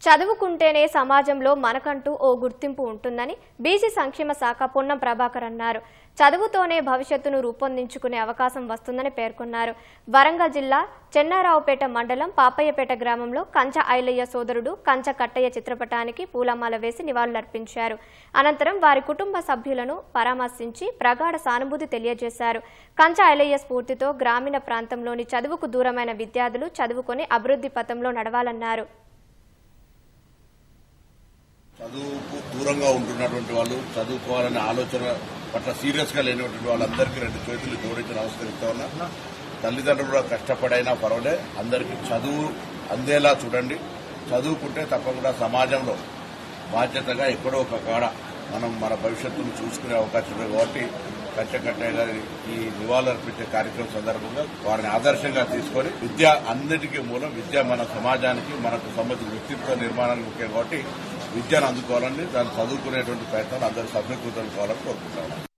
చదువుకుంటేనే సమాజంలో మనకంటూ ఓ గుర్తింపు ఉంటుందని బీసీ సంక్షేమ శాఖ పొన్నం ప్రభాకర్ అన్నారు. చదువుతోనే భవిష్యత్తును రూపొందించుకునే అవకాశం వస్తుందని పేర్కొన్నారు. వరంగల్ జిల్లా చెన్నారావుపేట మండలం పాపయ్యపేట గ్రామంలో కంచ ఐలయ్య సోదరుడు కంచ కట్టయ్య చిత్రపటానికి పూలమాల వేసి నివాళులర్పించారు. అనంతరం వారి కుటుంబ సభ్యులను పరామర్శించి ప్రగాఢ సానుభూతి తెలియజేశారు. కంచ ఐలయ్య స్ఫూర్తితో గ్రామీణ ప్రాంతంలోని చదువుకు దూరమైన విద్యార్థులు చదువుకొని అభివృద్ధి పథంలో నడవాలన్నారు. చదువుకు దూరంగా ఉంటున్నటువంటి వాళ్ళు, చదువుకోవాలనే ఆలోచన పట్ల సీరియస్ గా లేనటువంటి వాళ్ళందరికీ 2 చేతులు జోడించి నమస్కరిస్తా ఉన్నా. తల్లిదండ్రులు కూడా కష్టపడైనా పర్వాలే, అందరికీ చదువు అందేలా చూడండి. చదువుకుంటే తప్పకుండా సమాజంలో బాధ్యతగా ఎక్కడో ఒక కాడ మనం మన భవిష్యత్తును చూసుకునే అవకాశం ఉంది. కాబట్టి కట్టయ్య గారి ఈ నివాళులర్పించే కార్యక్రమం సందర్భంగా వారిని ఆదర్శంగా తీసుకొని విద్య అన్నిటికీ మూలం. విద్య మన సమాజానికి, మనకు సంబంధించిన వ్యక్తిత్వ నిర్మాణానికి ముఖ్యం. కాబట్టి విద్యను అందుకోవాలని, దాన్ని చదువుకునేటువంటి ప్రయత్నాలు అందరూ సఫలీకృతం కావాలని కోరుకుంటాం.